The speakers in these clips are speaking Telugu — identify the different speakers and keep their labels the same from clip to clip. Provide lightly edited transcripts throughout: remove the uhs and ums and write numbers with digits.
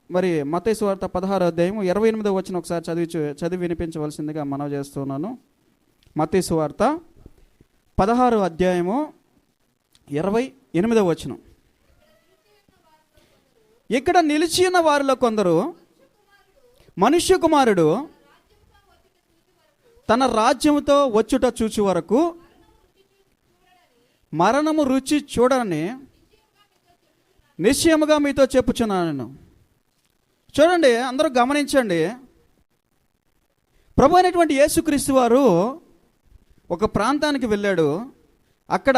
Speaker 1: మరి మత్తయి సువార్త 16వ అధ్యాయం 28వ వచనం ఒకసారి చదివి వినిపించవలసిందిగా మనవి చేస్తున్నాను. మత్తయి సువార్త 16వ అధ్యాయము 28వ వచనం. ఇక్కడ నిలిచి ఉన్న వారిలో కొందరు మనుష్య కుమారుడు తన రాజ్యముతో వచ్చుట చూచి వరకు మరణము రుచి చూడని నిశ్చయముగా మీతో చెప్పుచున్నాను. చూడండి, అందరూ గమనించండి. ప్రభు అయినటువంటి యేసుక్రీస్తు వారు ఒక ప్రాంతానికి వెళ్ళాడు. అక్కడ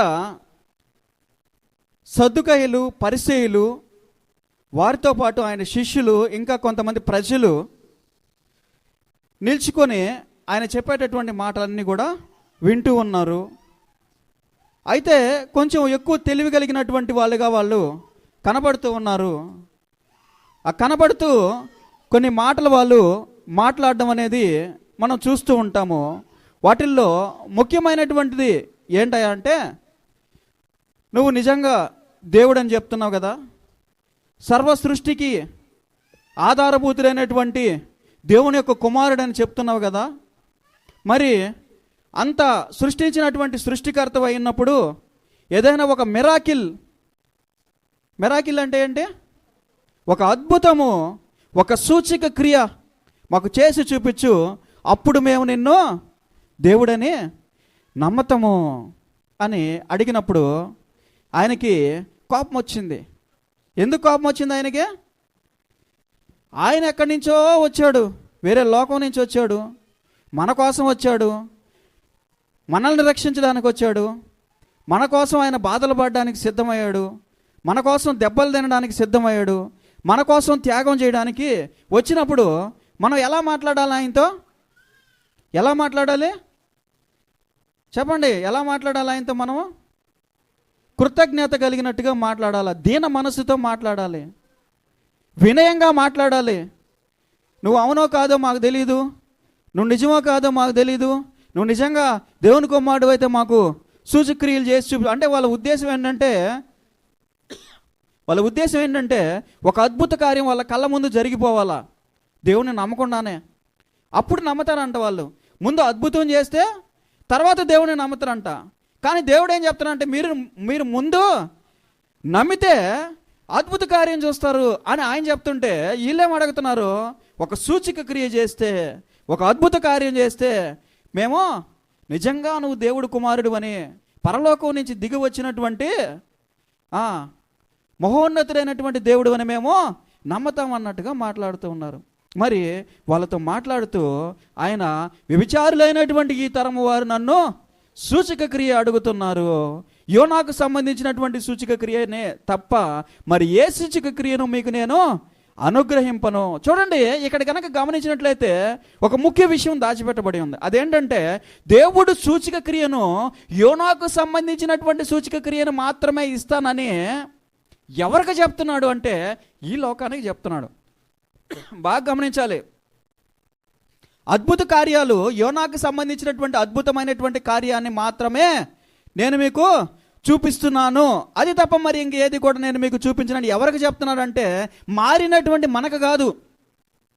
Speaker 1: సద్దుకయ్యులు, పరిసయ్యులు, వారితో పాటు ఆయన శిష్యులు, ఇంకా కొంతమంది ప్రజలు నిల్చుకొని ఆయన చెప్పేటటువంటి మాటలన్నీ కూడా వింటూ ఉన్నారు. అయితే కొంచెం ఎక్కువ తెలివి కలిగినటువంటి వాళ్ళుగా వాళ్ళు కనబడుతూ ఉన్నారు. ఆ కనబడుతూ కొన్ని మాటలు వాళ్ళు మాట్లాడడం అనేది మనం చూస్తూ ఉంటాము. వాటిల్లో ముఖ్యమైనటువంటిది ఏంటయ్యా అంటే, నువ్వు నిజంగా దేవుడు అని చెప్తున్నావు కదా, సర్వ సృష్టికి ఆధారభూతుడైనటువంటి దేవుని యొక్క కుమారుడని చెప్తున్నావు కదా, మరి అంత సృష్టించినటువంటి సృష్టికర్త అయినప్పుడు ఏదైనా ఒక మిరాకిల్ అంటే ఏంటి? ఒక అద్భుతము, ఒక సూచక క్రియ మాకు చేసి చూపించు, అప్పుడు మేము నిన్ను దేవుడని నమ్మతాము అని అడిగినప్పుడు ఆయనకి కోపం వచ్చింది. ఎందుకు కోపం వచ్చింది ఆయనకి? ఆయన ఎక్కడి నుంచో వచ్చాడు, వేరే లోకం నుంచి వచ్చాడు, మన కోసం వచ్చాడు, మనల్ని రక్షించడానికి వచ్చాడు, మన కోసం ఆయన బాధలు పడడానికి సిద్ధమయ్యాడు, మన కోసం దెబ్బలు తినడానికి సిద్ధమయ్యాడు, మన కోసం త్యాగం చేయడానికి వచ్చినప్పుడు మనం ఎలా మాట్లాడాలి? ఆయనతో ఎలా మాట్లాడాలి చెప్పండి? ఎలా మాట్లాడాలి ఆయనతో? మనము కృతజ్ఞత కలిగినట్టుగా మాట్లాడాలి, దీన మనసుతో మాట్లాడాలి, వినయంగా మాట్లాడాలి. నువ్వు అవునో కాదో మాకు తెలీదు, నువ్వు నిజమో కాదో మాకు తెలీదు, నువ్వు నిజంగా దేవుని కుమారుడు అయితే మాకు సూచక్రియలు చేసి చూపి అంటే వాళ్ళ ఉద్దేశం ఏంటంటే ఒక అద్భుత కార్యం వాళ్ళ కళ్ళ ముందు జరిగిపోవాలా దేవుని నమ్మకుండానే. అప్పుడు నమ్ముతారంట వాళ్ళు. ముందు అద్భుతం చేస్తే తర్వాత దేవుని నమ్ముతారంట. కానీ దేవుడు ఏం చెప్తారంటే, మీరు ముందు నమ్మితే అద్భుత కార్యం చూస్తారు అని ఆయన చెప్తుంటే వీళ్ళేం అడుగుతున్నారు? ఒక సూచిక క్రియ చేస్తే, ఒక అద్భుత కార్యం చేస్తే మేము నిజంగా నువ్వు దేవుడు కుమారుడు అని, పరలోకం నుంచి దిగి వచ్చినటువంటి మహోన్నతుడైనటువంటి దేవుడు అని మేము నమ్మతాం అన్నట్టుగా మాట్లాడుతూ ఉన్నారు. మరి వాళ్ళతో మాట్లాడుతూ ఆయన, వ్యభిచారులైనటువంటి ఈ తరము వారు నన్ను సూచక క్రియ అడుగుతున్నారు, యోనాకు సంబంధించినటువంటి సూచక క్రియనే తప్ప మరి ఏ సూచక క్రియను మీకు నేను అనుగ్రహింపను. చూడండి, ఇక్కడ కనుక గమనించినట్లయితే ఒక ముఖ్య విషయం దాచిపెట్టబడి ఉంది. అదేంటంటే, దేవుడు సూచక క్రియను, యోనాకు సంబంధించినటువంటి సూచక క్రియను మాత్రమే ఇస్తానని ఎవరికి చెప్తున్నాడు అంటే ఈ లోకానికి చెప్తున్నాడు. బాగా గమనించాలి. అద్భుత కార్యాలు, యోనాకు సంబంధించినటువంటి అద్భుతమైనటువంటి కార్యాన్ని మాత్రమే నేను మీకు చూపిస్తున్నాను, అది తప్ప మరి ఇంకేది కూడా నేను మీకు చూపించనని ఎవరికి చెప్తున్నాడు అంటే మారినటువంటి మనకు కాదు.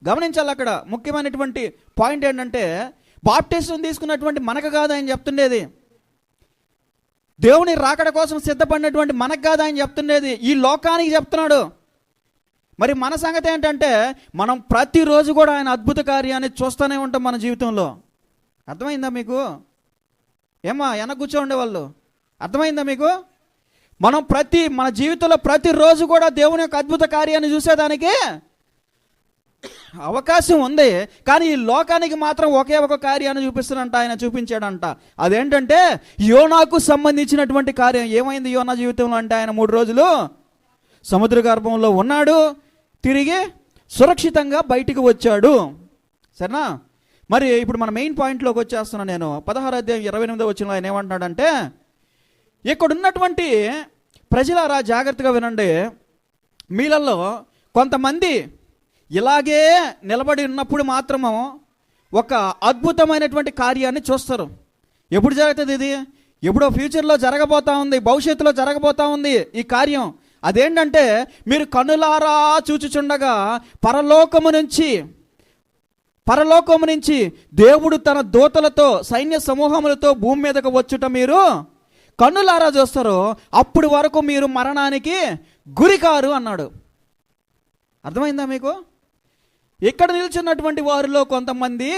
Speaker 1: గమనించాలి, అక్కడ ముఖ్యమైనటువంటి పాయింట్ ఏంటంటే, బాప్టిజం తీసుకున్నటువంటి మనకు కాదు ఆయన చెప్తుండేది, దేవుని రాకడ కోసం సిద్ధపడినటువంటి మనకు కాదు ఆయన చెప్తుండేది, ఈ లోకానికి చెప్తున్నాడు. మరి మన సంగతి ఏంటంటే, మనం ప్రతిరోజు కూడా ఆయన అద్భుత కార్యాన్ని చూస్తూనే ఉంటాం మన జీవితంలో. అర్థమైందా మీకు? ఏమా వెనక కూర్చోండే వాళ్ళు, అర్థమైందా మీకు? మనం మన జీవితంలో ప్రతిరోజు కూడా దేవుని యొక్క అద్భుత కార్యాన్ని చూసేదానికి అవకాశం ఉంది. కానీ ఈ లోకానికి మాత్రం ఒకే ఒక కార్యాన్ని చూపిస్తాడంట, ఆయన చూపించాడంట. అదేంటంటే యోనాకు సంబంధించినటువంటి కార్యం. ఏమైంది యోనా జీవితంలో అంటే, ఆయన 3 రోజులు సముద్ర గర్భంలో ఉన్నాడు, తిరిగి సురక్షితంగా బయటికి వచ్చాడు. సరేనా? మరి ఇప్పుడు మన మెయిన్ పాయింట్లోకి వచ్చేస్తున్నాను నేను. 16వ అధ్యాయం 28వ వచనంలో ఆయన ఏమంటున్నాడంటే, ఇక్కడ ఉన్నటువంటి ప్రజలారా జాగ్రత్తగా వినండి, మీలలో కొంతమంది ఇలాగే నిలబడి ఉన్నప్పుడు మాత్రము ఒక అద్భుతమైనటువంటి కార్యాన్ని చూస్తారు. ఎప్పుడు జరుగుతుంది ఇది? ఎప్పుడో ఫ్యూచర్లో జరగబోతా ఉంది, భవిష్యత్తులో జరగబోతా ఉంది ఈ కార్యం. అదేంటంటే మీరు కనులారా చూచుచుండగా పరలోకము నుంచి దేవుడు తన దూతలతో సైన్య సమూహములతో భూమి మీదకు వచ్చుట మీరు కన్నులారా చూస్తారు, అప్పుడు వరకు మీరు మరణానికి గురికారు అన్నాడు. అర్థమైందా మీకు? ఇక్కడ నిల్చున్నటువంటి వారిలో కొంతమంది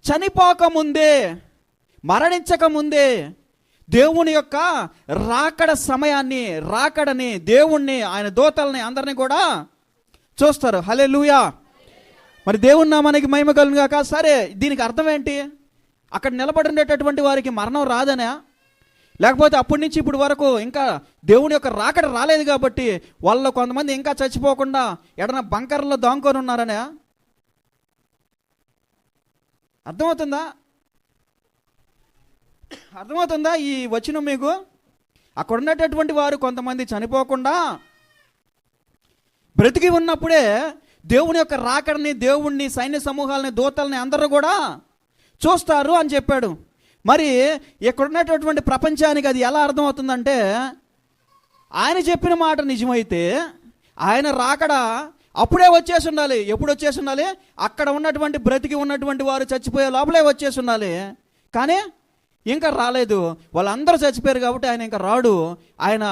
Speaker 1: చనిపోకముందే, మరణించకముందే దేవుని యొక్క రాకడని, దేవుణ్ణి, ఆయన దూతల్ని అందరినీ కూడా చూస్తారు. హల్లెలూయా. మరి దేవుని నామానికి మహిమ కలుగును గాక. సరే, దీనికి అర్థం ఏంటి? అక్కడ నిలబడి ఉండేటటువంటి వారికి మరణం రాదనా? లేకపోతే అప్పటి నుంచి ఇప్పుడు వరకు ఇంకా దేవుని యొక్క రాకడ రాలేదు కాబట్టి వాళ్ళు కొంతమంది ఇంకా చచ్చిపోకుండా ఎడన బంకర్లో దాంకొని ఉన్నారనే? అర్థమవుతుందా ఈ వచనం మీకు? అక్కడ ఉన్నటువంటి వారు కొంతమంది చనిపోకుండా బ్రతికి ఉన్నప్పుడే దేవుని యొక్క రాకడని, దేవుణ్ణి, సైన్య సమూహాలని, దూతల్ని అందరూ కూడా చూస్తారు అని చెప్పాడు. మరి ఇక్కడ ఉన్నటువంటి ప్రపంచానికి అది ఎలా అర్థమవుతుందంటే, ఆయన చెప్పిన మాట నిజమైతే ఆయన రాకడ అప్పుడే వచ్చేసి ఉండాలి. ఎప్పుడు వచ్చేసి ఉండాలి? అక్కడ ఉన్నటువంటి బ్రతికి ఉన్నటువంటి వారు చచ్చిపోయే లోపలే వచ్చేసి ఉండాలి. కానీ ఇంకా రాలేదు, వాళ్ళందరూ చచ్చిపోయారు కాబట్టి ఆయన ఇంకా రాడు. ఆయన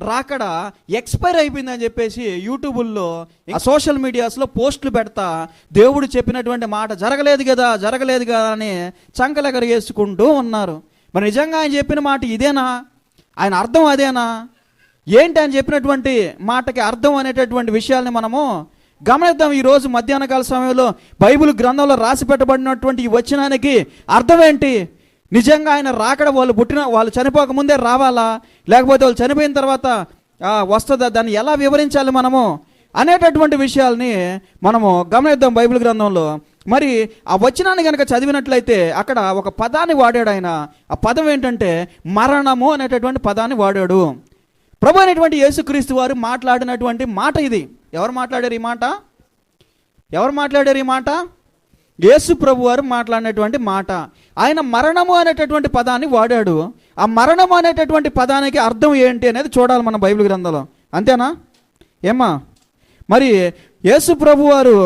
Speaker 1: రాకడ ఎక్స్పైర్ అయిపోయిందని చెప్పేసి యూట్యూబుల్లో, సోషల్ మీడియాస్లో పోస్టులు పెడతా దేవుడు చెప్పినటువంటి మాట జరగలేదు కదా అని చంకలెగరేసుకుంటూ ఉన్నారు. మరి నిజంగా ఆయన చెప్పిన మాట ఇదేనా? ఆయన అర్థం అదేనా? ఏంటి ఆయన చెప్పినటువంటి మాటకి అర్థం అనేటటువంటి విషయాల్ని మనము గమనిద్దాం. ఈరోజు మధ్యాహ్న కాల సమయంలో బైబిల్ గ్రంథంలో రాసి పెట్టబడినటువంటి ఈ వచనానికి అర్థం ఏంటి? నిజంగా ఆయన రాకడ వాళ్ళు చనిపోక ముందే రావాలా, లేకపోతే వాళ్ళు చనిపోయిన తర్వాత వస్తుందా? దాన్ని ఎలా వివరించాలి మనము అనేటటువంటి విషయాల్ని మనము గమనిద్దాం బైబిల్ గ్రంథంలో. మరి ఆ వచనాన్ని కనుక చదివినట్లయితే అక్కడ ఒక పదాన్ని వాడాడు ఆయన. ఆ పదం ఏంటంటే మరణము అనేటటువంటి పదాన్ని వాడాడు. ప్రభు అనేటువంటి యేసుక్రీస్తు వారు మాట్లాడినటువంటి మాట ఇది. ఎవరు మాట్లాడారు ఈ మాట? యేసు ప్రభు వారు మాట్లాడినటువంటి మాట. ఆయన మరణము అనేటటువంటి పదాన్ని వాడాడు. ఆ మరణము అనేటటువంటి పదానికి అర్థం ఏంటి అనేది చూడాలి మన బైబిల్ గ్రంథంలో. అంతేనా? ఏమ్మా? మరి యేసు ప్రభు వారు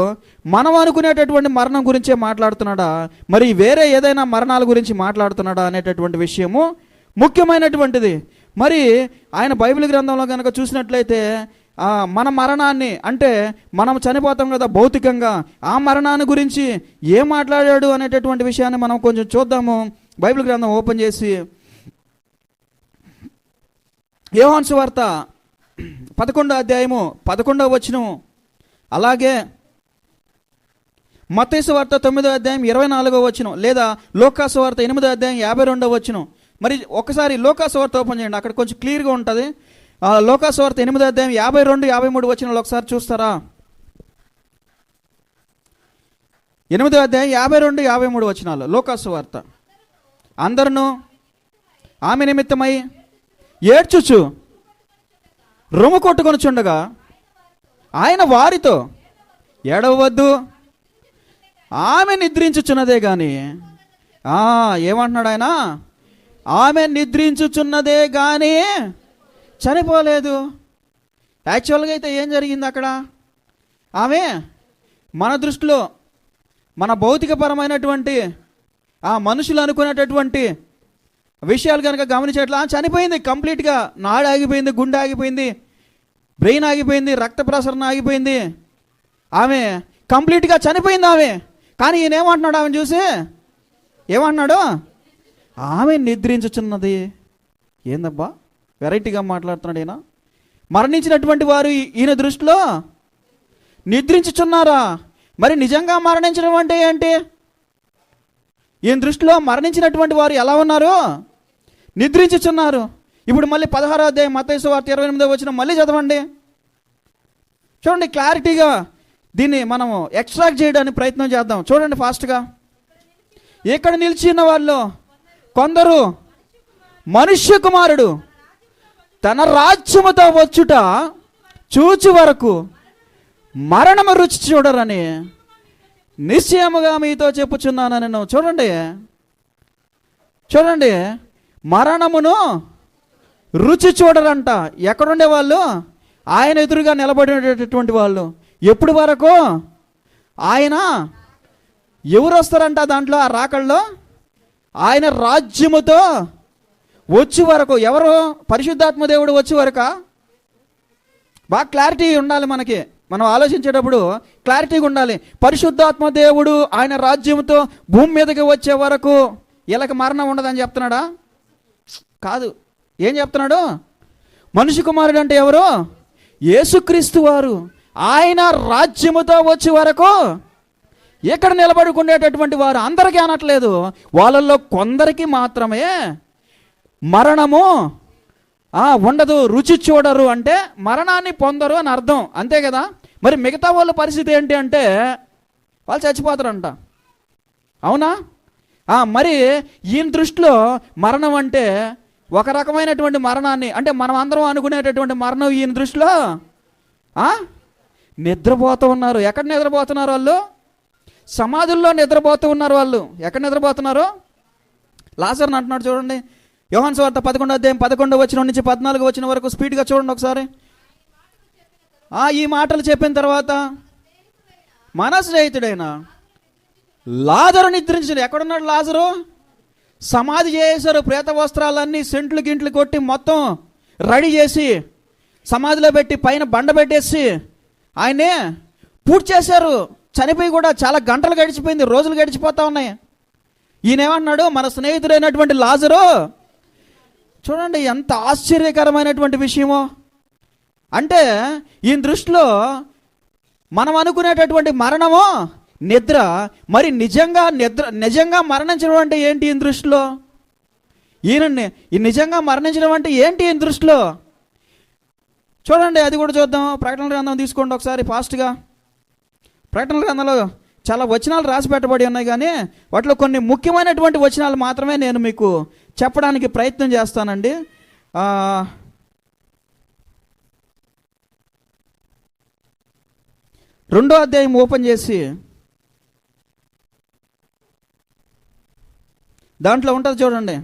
Speaker 1: మనం అనుకునేటటువంటి మరణం గురించే మాట్లాడుతున్నాడా, మరి వేరే ఏదైనా మరణాల గురించి మాట్లాడుతున్నాడా అనేటటువంటి విషయము ముఖ్యమైనటువంటిది. మరి ఆయన బైబిల్ గ్రంథంలో కనుక చూసినట్లయితే మన మరణాన్ని, అంటే మనం చనిపోతాం కదా భౌతికంగా, ఆ మరణాన్ని గురించి ఏం మాట్లాడాడు అనేటటువంటి విషయాన్ని మనం కొంచెం చూద్దాము. బైబిల్ గ్రంథం ఓపెన్ చేసి యోహాను సువార్త 11వ అధ్యాయము 11వ వచనం, అలాగే మత్తయి సువార్త 9వ అధ్యాయం 24వ వచనం, లేదా లూకా సువార్త 8వ అధ్యాయం 52వ వచనం. మరి ఒకసారి లూకా సువార్త ఓపెన్ చేయండి, అక్కడ కొంచెం క్లియర్గా ఉంటుంది. లూకా సువార్త 8వ అధ్యాయం 52, 53 వచనాలు ఒకసారి చూస్తారా? 8వ అధ్యాయం 52, 53 వచనాలు లూకా సువార్త. అందరూ ఆమె నిమిత్తమై ఏడ్చుచు రొమ్ము కొట్టుకొనుచుండగా ఆయన వారితో, ఏడవద్దు, ఆమె నిద్రించుచున్నదే కానీ, ఏమంటున్నాడు ఆయన? ఆమె నిద్రించుచున్నదే కానీ చనిపోలేదు. యాక్చువల్గా అయితే ఏం జరిగింది అక్కడ? ఆమె మన దృష్టిలో మన భౌతికపరమైనటువంటి మనుషులు అనుకునేటటువంటి విషయాలు కనుక గమనించేట్లా చనిపోయింది. కంప్లీట్గా నాడు ఆగిపోయింది, గుండె ఆగిపోయింది, బ్రెయిన్ ఆగిపోయింది, రక్త ప్రసరణ ఆగిపోయింది. ఆమె కంప్లీట్గా చనిపోయింది ఆమె. కానీ ఈయన ఏమంటున్నాడు? ఆమెను చూసి ఏమంటున్నాడు? ఆమె నిద్రించుచున్నది. ఏందబ్బా వెరైటీగా మాట్లాడుతున్నాడు ఈయన. మరణించినటువంటి వారు ఈయన దృష్టిలో నిద్రించుచున్నారా? మరి నిజంగా మరణించడం అంటే ఏంటి? ఈయన దృష్టిలో మరణించినటువంటి వారు ఎలా ఉన్నారు? నిద్రించుచున్నారు. ఇప్పుడు మళ్ళీ 16వ అధ్యాయం మత్తయి సువార్త 28వ వచనం మళ్ళీ చదవండి. చూడండి, క్లారిటీగా దీన్ని మనము ఎక్స్ట్రాక్ట్ చేయడానికి ప్రయత్నం చేద్దాం. చూడండి ఫాస్ట్గా. ఇక్కడ నిలిచిన వాళ్ళు కొందరు మనుష్య కుమారుడు తన రాజ్యముతో వచ్చుట చూచి వరకు మరణము రుచి చూడరని నిశ్చయముగా మీతో చెప్పుచున్నాను నేను. చూడండి, మరణమును రుచి చూడరంట. ఎక్కడుండే వాళ్ళు? ఆయన ఎదురుగా నిలబడినటువంటి వాళ్ళు ఎప్పుడు వరకు? ఆయన ఎవరు వస్తారంట దాంట్లో, ఆ రాకల్లో? ఆయన రాజ్యముతో వచ్చే వరకు. ఎవరు? పరిశుద్ధాత్మ దేవుడు వచ్చే వరకా? బాగా క్లారిటీ ఉండాలి మనకి, మనం ఆలోచించేటప్పుడు క్లారిటీగా ఉండాలి. పరిశుద్ధాత్మ దేవుడు ఆయన రాజ్యంతో భూమి మీదకి వచ్చే వరకు వీళ్ళకి మరణం ఉండదని చెప్తున్నాడా? కాదు. ఏం చెప్తున్నాడు? మనిషి కుమారుడు అంటే ఎవరు? యేసుక్రీస్తు వారు. ఆయన రాజ్యముతో వచ్చే వరకు ఇక్కడ నిలబడుకునేటటువంటి వారు అందరికీ అనట్లేదు, వాళ్ళల్లో కొందరికి మాత్రమే మరణము ఉండదు. రుచి చూడరు అంటే మరణాన్ని పొందరు అని అర్థం, అంతే కదా? మరి మిగతా వాళ్ళ పరిస్థితి ఏంటి అంటే వాళ్ళు చచ్చిపోతారంట. అవునా? మరి ఈయన దృష్టిలో మరణం అంటే ఒక రకమైనటువంటి మరణాన్ని, అంటే మనం అందరం అనుకునేటటువంటి మరణం ఈయన దృష్టిలో నిద్రపోతూ ఉన్నారు. ఎక్కడ నిద్రపోతున్నారు వాళ్ళు? సమాధుల్లో నిద్రపోతూ ఉన్నారు వాళ్ళు. ఎక్కడ నిద్రపోతున్నారు? లాజరుని అంటున్నాడు చూడండి, యోహాను సువార్త 11వ అధ్యాయం 11వ వచనం నుంచి 14వ వచనం వరకు స్పీడ్గా చూడండి ఒకసారి. ఈ మాటలు చెప్పిన తర్వాత మన స్నేహితుడైన లాజరు నిద్రించాడు. ఎక్కడున్నాడు లాజరు? సమాధి చేశారు, ప్రేత వస్త్రాలన్నీ సెంట్లు గింట్లు కొట్టి మొత్తం రెడీ చేసి సమాధిలో పెట్టి పైన బండ పెట్టేసి ఆయనే పూర్తి చేశారు. చనిపోయి కూడా చాలా గంటలు గడిచిపోయింది, రోజులు గడిచిపోతా ఉన్నాయి. ఈయనేమన్నాడు? మన స్నేహితుడైనటువంటి లాజరు. చూడండి ఎంత ఆశ్చర్యకరమైనటువంటి విషయమో. అంటే ఈయన దృష్టిలో మనం అనుకునేటటువంటి మరణము నిద్ర, మరి నిజంగా మరణించడం అంటే ఏంటి ఈయన దృష్టిలో? ఈయనని నిజంగా మరణించడం అంటే ఏంటి ఈయన దృష్టిలో? చూడండి, అది కూడా చూద్దాం. ప్రకటన గ్రంథం తీసుకోండి ఒకసారి ఫాస్ట్గా. ప్రకటన గ్రంథంలో చాలా వచనాలు రాసి పెట్టబడి ఉన్నాయి, కానీ వాటిలో కొన్ని ముఖ్యమైనటువంటి వచనాలు మాత్రమే నేను మీకు చెప్పడానికి ప్రయత్నం చేస్తానండి. 2వ అధ్యాయం ఓపెన్ చేసి దాంట్లో ఉంటుంది చూడండి.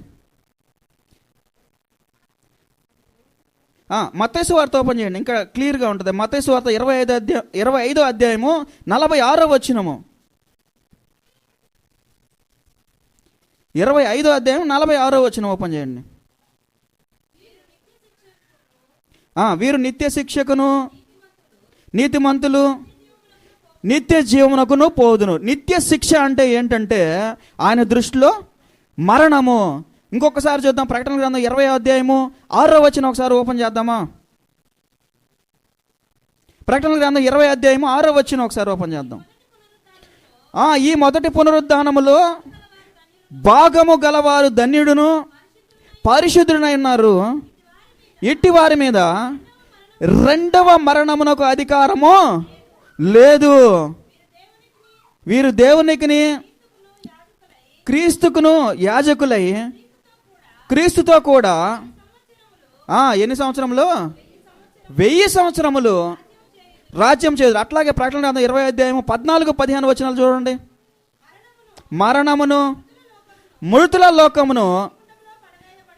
Speaker 1: మత్తయి సువార్త ఓపెన్ చేయండి, ఇంకా క్లియర్గా ఉంటుంది. మత్తయి సువార్త 25వ అధ్యాయము 46వ వచనము. 25వ అధ్యాయం 46వ వచనం ఓపెన్ చేయండి. వీరు నిత్య శిక్షకును నీతిమంతులు నిత్య జీవమునకును పోదును. నిత్య శిక్ష అంటే ఏంటంటే ఆయన దృష్టిలో మరణము. ఇంకొకసారి చూద్దాం, ప్రకటన గ్రంథం 20వ అధ్యాయము 6వ వచనం ఒకసారి ఓపెన్ చేద్దామా? ప్రకటన గ్రంథం 20వ అధ్యాయము 6వ వచనం ఒకసారి ఓపెన్ చేద్దాం. ఈ మొదటి పునరుద్ధానములో భాగము గలవారు ధన్యుడును పరిశుద్ధుడై ఉన్నారు. ఇట్టి వారి మీద రెండవ మరణమునకు అధికారము లేదు. వీరు దేవునికిని క్రీస్తుకును యాజకులై క్రీస్తుతో కూడా ఎన్ని సంవత్సరములు? 1000 సంవత్సరములు రాజ్యం చేయదు. అట్లాగే ప్రకటన గ్రంథం 20వ అధ్యాయము 14-15 వచనాలు చూడండి. మరణమును మృతుల లోకమును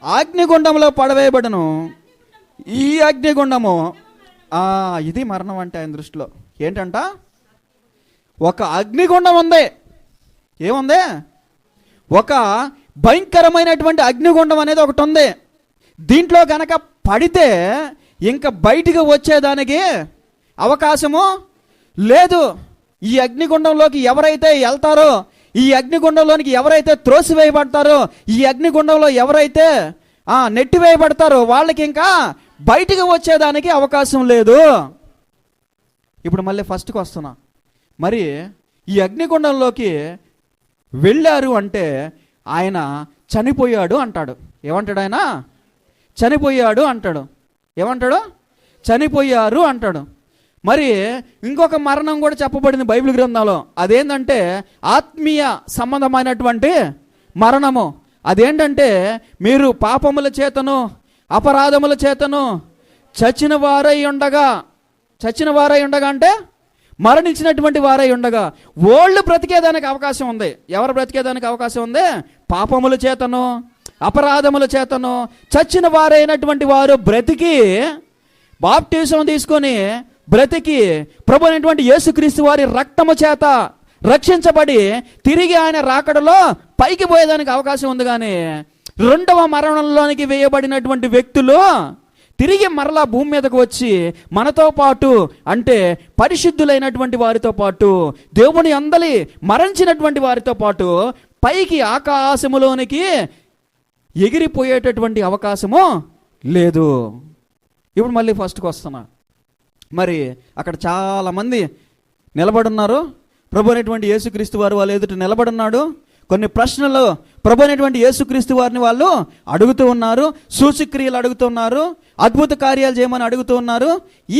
Speaker 1: అగ్నిగుండంలో పడవేయబడను. ఈ అగ్నిగుండము ఇది మరణం అంటే ఆయన దృష్టిలో ఏంటంట? ఒక అగ్నిగుండం ఉంది. ఏముంది? ఒక భయంకరమైనటువంటి అగ్నిగుండం అనేది ఒకటి ఉంది. దీంట్లో గనక పడితే ఇంకా బయటికి వచ్చేదానికి అవకాశము లేదు. ఈ అగ్నిగుండంలోకి ఎవరైతే వెళ్తారో, ఈ అగ్నిగుండంలోనికి ఎవరైతే త్రోసివేయబడతారో, ఈ అగ్నిగుండంలో ఎవరైతే నెట్టివేయబడతారో వాళ్ళకి ఇంకా బయటికి వచ్చేదానికి అవకాశం లేదు. ఇప్పుడు మళ్ళీ ఫస్ట్కి వస్తున్నా. మరి ఈ అగ్నిగుండంలోకి వెళ్ళారు అంటే ఆయన చనిపోయాడు అంటాడు. ఏమంటాడు? ఆయన చనిపోయాడు అంటాడు. ఏమంటాడు? చనిపోయారు అంటాడు. మరి ఇంకొక మరణం కూడా చెప్పబడింది బైబిల్ గ్రంథంలో. అదేంటంటే ఆత్మీయ సంబంధమైనటువంటి మరణము. అదేంటంటే మీరు పాపముల చేతను అపరాధముల చేతను చచ్చిన వారై ఉండగా అంటే మరణించినటువంటి వారై ఉండగా వాళ్ళు బ్రతికేదానికి అవకాశం ఉంది. ఎవరు బ్రతికేదానికి అవకాశం ఉంది? పాపముల చేతను అపరాధముల చేతను చచ్చిన వారైనటువంటి వారు బ్రతికి బాప్టిజం తీసుకొని బ్రతికి ప్రభు అయినటువంటి యేసుక్రీస్తు వారి రక్తము చేత రక్షించబడి తిరిగి ఆయన రాకడలో పైకి పోయేదానికి అవకాశం ఉంది. కానీ రెండవ మరణంలోనికి వేయబడినటువంటి వ్యక్తులు తిరిగి మరలా భూమి మీదకు వచ్చి మనతో పాటు, అంటే పరిశుద్ధులైనటువంటి వారితో పాటు, దేవుని అందలి మరణించినటువంటి వారితో పాటు పైకి ఆకాశములోనికి ఎగిరిపోయేటటువంటి అవకాశము లేదు. ఇప్పుడు మళ్ళీ ఫస్ట్కి వస్తున్నా. మరి అక్కడ చాలామంది నిలబడున్నారు. ప్రభు అయినటువంటి యేసుక్రీస్తు వారు వాళ్ళ ఎదుట నిలబడున్నాడు. కొన్ని ప్రశ్నలు ప్రభు అయినటువంటి యేసుక్రీస్తు వారిని వాళ్ళు అడుగుతూ ఉన్నారు. సూచక్రియలు అడుగుతున్నారు, అద్భుత కార్యాలు చేయమని అడుగుతూ ఉన్నారు.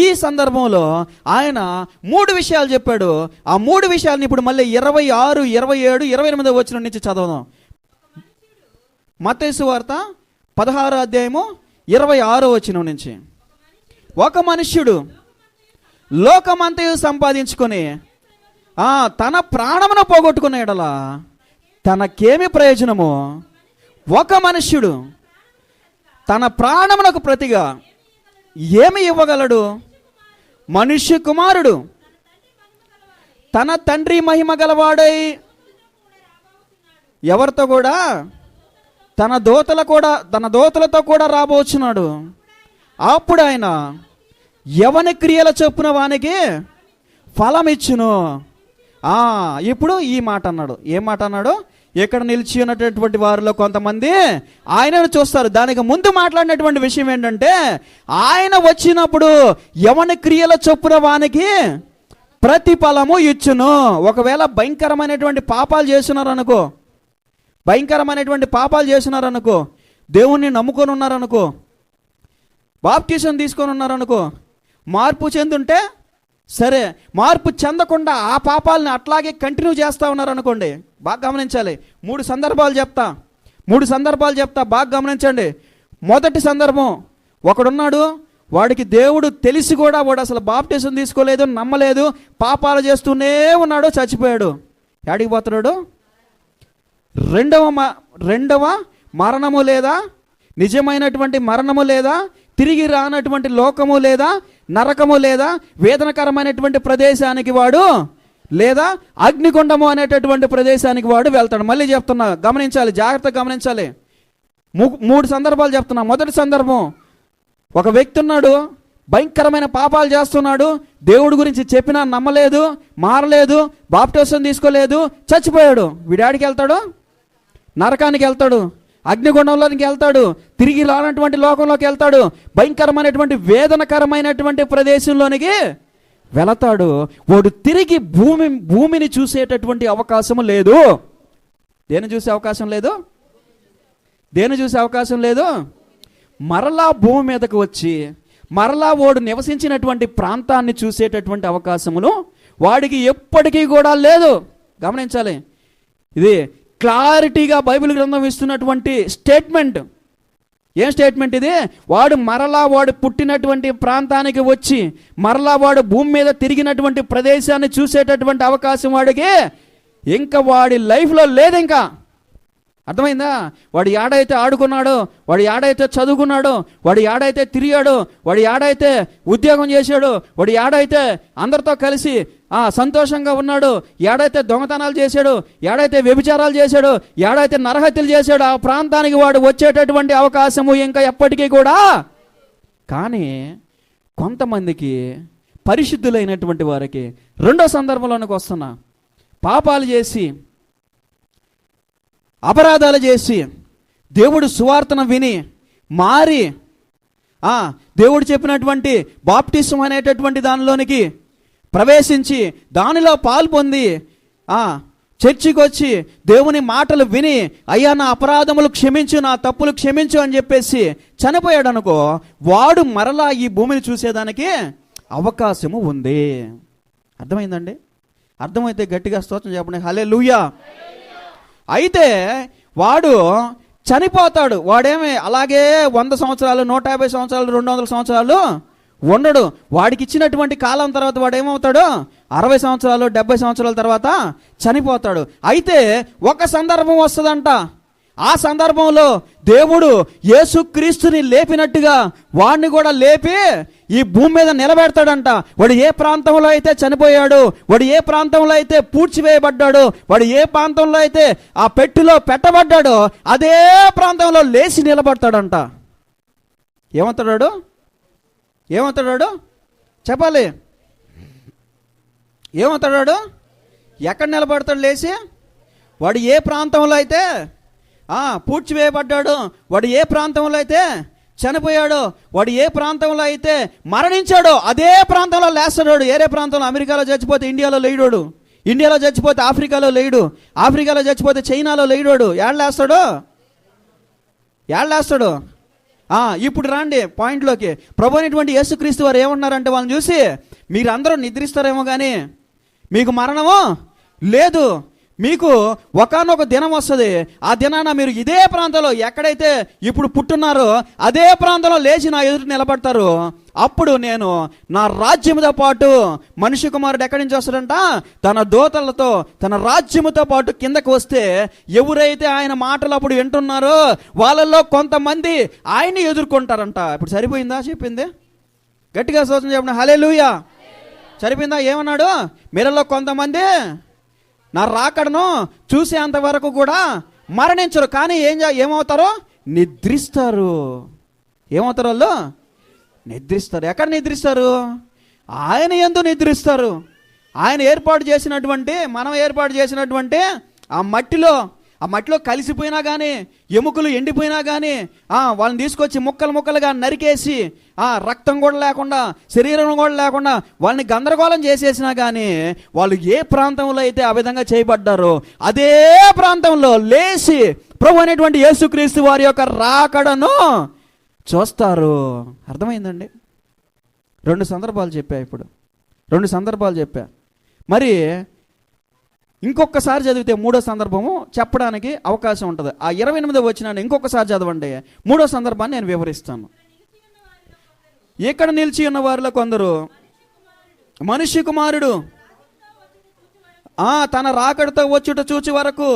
Speaker 1: ఈ సందర్భంలో ఆయన 3 విషయాలు చెప్పాడు. ఆ 3 విషయాలను ఇప్పుడు మళ్ళీ 26, 27, 28 వచనం నుంచి చదవదాం. మత్తయి సువార్త 16వ అధ్యాయము 26వ వచనం నుంచి. ఒక మనుష్యుడు లోకమంతయు సంపాదించుకొని తన ప్రాణమును పోగొట్టుకున్న యెడల తనకేమి ప్రయోజనము? ఒక మనుష్యుడు తన ప్రాణమునకు ప్రతిగా ఏమి ఇవ్వగలడు? మనుష్య కుమారుడు తన తండ్రి మహిమ గలవాడై ఎవరితో కూడా? తన దూతలతో కూడా రాబోచున్నాడు. అప్పుడు ఆయన ఎవని క్రియల చొప్పున వానికి ఫలం ఇచ్చును. ఇప్పుడు ఈ మాట అన్నాడు. ఏం మాట అన్నాడు? ఇక్కడ నిలిచి ఉన్నటువంటి వారిలో కొంతమంది ఆయనను చూస్తారు. దానికి ముందు మాట్లాడినటువంటి విషయం ఏంటంటే, ఆయన వచ్చినప్పుడు ఎవని క్రియల చొప్పున వానికి ప్రతిఫలము ఇచ్చును. ఒకవేళ భయంకరమైనటువంటి పాపాలు చేస్తున్నారనుకో, దేవుణ్ణి నమ్ముకొని ఉన్నారనుకో, బాప్టిజం తీసుకొని ఉన్నారనుకో, మార్పు చెందుంటే సరే, మార్పు చెందకుండా ఆ పాపాలని అట్లాగే కంటిన్యూ చేస్తూ ఉన్నారనుకోండి, బాగా గమనించాలి. 3 సందర్భాలు చెప్తా, బాగా గమనించండి. మొదటి సందర్భం, ఒకడున్నాడు, వాడికి దేవుడు తెలిసి కూడా వాడు అసలు బాప్టిజం తీసుకోలేదు, నమ్మలేదు, పాపాలు చేస్తూనే ఉన్నాడు, చచ్చిపోయాడు. యాడికి పోతున్నాడు? రెండవ మరణము లేదా, నిజమైనటువంటి మరణము లేదా, తిరిగి రానటువంటి లోకము లేదా, నరకము లేదా, వేదనకరమైనటువంటి ప్రదేశానికి వాడు, లేదా అగ్నిగుండము అనేటటువంటి ప్రదేశానికి వాడు వెళ్తాడు. మళ్ళీ చెప్తున్నా, గమనించాలి, జాగ్రత్తగా గమనించాలి. 3 సందర్భాలు చెప్తున్నా. మొదటి సందర్భం, ఒక వ్యక్తి ఉన్నాడు, భయంకరమైన పాపాలు చేస్తున్నాడు, దేవుడి గురించి చెప్పినా నమ్మలేదు, మారలేదు, బాప్టిజం తీసుకోలేదు, చచ్చిపోయాడు. వీడాడికి వెళ్తాడు? నరకానికి వెళ్తాడు, అగ్నిగుండంలోనికి వెళ్తాడు, తిరిగి రానటువంటి లోకంలోకి వెళ్తాడు, భయంకరమైనటువంటి వేదనకరమైనటువంటి ప్రదేశంలోనికి వెళతాడు. వాడు తిరిగి భూమిని చూసేటటువంటి అవకాశం లేదు. దేని చూసే అవకాశం లేదు? మరలా భూమి మీదకు వచ్చి మరలా వాడు నివసించినటువంటి ప్రాంతాన్ని చూసేటటువంటి అవకాశములు వాడికి ఎప్పటికీ కూడా లేదు. గమనించాలి, ఇది క్లారిటీగా బైబిల్ గ్రంథం ఇస్తున్నటువంటి స్టేట్మెంట్. ఏం స్టేట్మెంట్ ఇది? వాడు పుట్టినటువంటి ప్రాంతానికి వచ్చి మరలా వాడు భూమి మీద తిరిగినటువంటి ప్రదేశాన్ని చూసేటటువంటి అవకాశం వాడికి ఇంకా వాడి లైఫ్లో లేదు. ఇంకా అర్థమైందా? వాడు ఏడైతే ఆడుకున్నాడో, వాడు ఏడైతే చదువుకున్నాడో, వాడు ఏడైతే తిరిగాడో, వాడు ఏడైతే ఉద్యోగం చేశాడో, వాడు ఏడైతే అందరితో కలిసి సంతోషంగా ఉన్నాడు, ఏడైతే దొంగతనాలు చేశాడు, ఏడైతే వ్యభిచారాలు చేశాడు, ఏడైతే నరహత్యలు చేశాడు, ఆ ప్రాంతానికి వాడు వచ్చేటటువంటి అవకాశము ఇంకా ఎప్పటికీ కూడా. కానీ కొంతమందికి, పరిశుద్ధులైనటువంటి వారికి, రెండో సందర్భంలోనికి వస్తున్నా, పాపాలు చేసి అపరాధాలు చేసి దేవుడు సువార్తను విని మారి దేవుడు చెప్పినటువంటి బాప్టిజం అనేటటువంటి దానిలోనికి ప్రవేశించి దానిలో పాల్పొంది చర్చికి వచ్చి దేవుని మాటలు విని, అయ్యా నా అపరాధములు క్షమించు, నా తప్పులు క్షమించు అని చెప్పేసి చనిపోయాడు అనుకో, వాడు మరలా ఈ భూమిని చూసేదానికి అవకాశము ఉంది. అర్థమైందండి? అర్థమైతే గట్టిగా స్తోత్రం చెప్పండి, హల్లెలూయా. అయితే వాడు చనిపోతాడు. వాడేమి అలాగే 100 సంవత్సరాలు, 150 సంవత్సరాలు, 200 సంవత్సరాలు ఉండడు. వాడికి ఇచ్చినటువంటి కాలం తర్వాత వాడు ఏమవుతాడు? 60 సంవత్సరాలు, 70 సంవత్సరాల తర్వాత చనిపోతాడు. అయితే ఒక సందర్భం వస్తుందంట, ఆ సందర్భంలో దేవుడు యేసుక్రీస్తుని లేపినట్టుగా వాడిని కూడా లేపి ఈ భూమి మీద నిలబెడతాడంట. వాడు ఏ ప్రాంతంలో అయితే చనిపోయాడు, వాడు ఏ ప్రాంతంలో అయితే పూడ్చివేయబడ్డాడు, వాడు ఏ ప్రాంతంలో అయితే ఆ పెట్టెలో పెట్టబడ్డాడో అదే ప్రాంతంలో లేచి నిలబడతాడంట. ఏమంటాడు? ఏమంటాడు చెప్పాలి. ఏమంటాడు? ఎక్కడ నిలబడతాడు లేచి? వాడు ఏ ప్రాంతంలో అయితే పూడ్చివేయబడ్డాడు, వాడు ఏ ప్రాంతంలో అయితే చనిపోయాడు, వాడు ఏ ప్రాంతంలో అయితే మరణించాడో అదే ప్రాంతంలో లేస్తాడు. ఏరే ప్రాంతంలో అమెరికాలో చచ్చిపోతే ఇండియాలో లేడోడు, ఇండియాలో చచ్చిపోతే ఆఫ్రికాలో లేడు, ఆఫ్రికాలో చచ్చిపోతే చైనాలో లేడోడు. ఏళ్ళేస్తాడు? ఇప్పుడు రండి పాయింట్లోకి. ప్రభు అయినటువంటి యేసుక్రీస్తు వారు ఏమన్నారంటే వాళ్ళని చూసి, మీరు అందరూ నిద్రిస్తారేమో కానీ మీకు మరణము లేదు, మీకు ఒకానొక దినం వస్తుంది, ఆ దినాన మీరు ఇదే ప్రాంతంలో ఎక్కడైతే ఇప్పుడు పుట్టున్నారో అదే ప్రాంతంలో లేచి నా ఎదురు నిలబడతారు. అప్పుడు నేను నా రాజ్యముతో పాటు, మనిషి కుమారుడు ఎక్కడి నుంచి వస్తాడంట? తన దూతలతో తన రాజ్యముతో పాటు కిందకు వస్తే ఎవరైతే ఆయన మాటలు అప్పుడు వింటున్నారో వాళ్ళల్లో కొంతమంది ఆయన్ని ఎదుర్కొంటారంట. ఇప్పుడు సరిపోయిందా చెప్పింది? గట్టిగా స్తోత్రం చెప్పండి. హల్లెలూయా. సరిపోయిందా? ఏమన్నాడు? మీరలో కొంతమంది నా రాకడను చూసేంత వరకు కూడా మరణించరు, కానీ ఏమవుతారో? నిద్రిస్తారు. ఏమవుతారు వాళ్ళు? నిద్రిస్తారు. ఎక్కడ నిద్రిస్తారు? ఆయన యందు నిద్రిస్తారు. ఆయన ఏర్పాటు చేసినటువంటి, మనం ఏర్పాటు చేసినటువంటి ఆ మట్టిలో కలిసిపోయినా కానీ, ఎముకలు ఎండిపోయినా కానీ వాళ్ళని తీసుకొచ్చి ముక్కలుగా నరికేసి రక్తం కూడా లేకుండా, శరీరం కూడా లేకుండా వాళ్ళని గందరగోళం చేసేసినా కానీ వాళ్ళు ఏ ప్రాంతంలో అయితే ఆ విధంగా చేయబడ్డారో అదే ప్రాంతంలో లేచి ప్రభు అనేటువంటి యేసుక్రీస్తు వారి యొక్క రాకడను చూస్తారు. అర్థమైందండి? 2 సందర్భాలు చెప్పా. ఇప్పుడు 2 సందర్భాలు చెప్పా. మరి ఇంకొకసారి చదివితే 3వ సందర్భము చెప్పడానికి అవకాశం ఉంటుంది. ఆ 28వ వచనాన్ని ఇంకొకసారి చదవండి. 3వ సందర్భాన్ని నేను వివరిస్తాను. ఇక్కడ నిలిచి ఉన్న వారిలో కొందరు మనిషి కుమారుడు తన రాకడతో వచ్చుట చూచి వరకు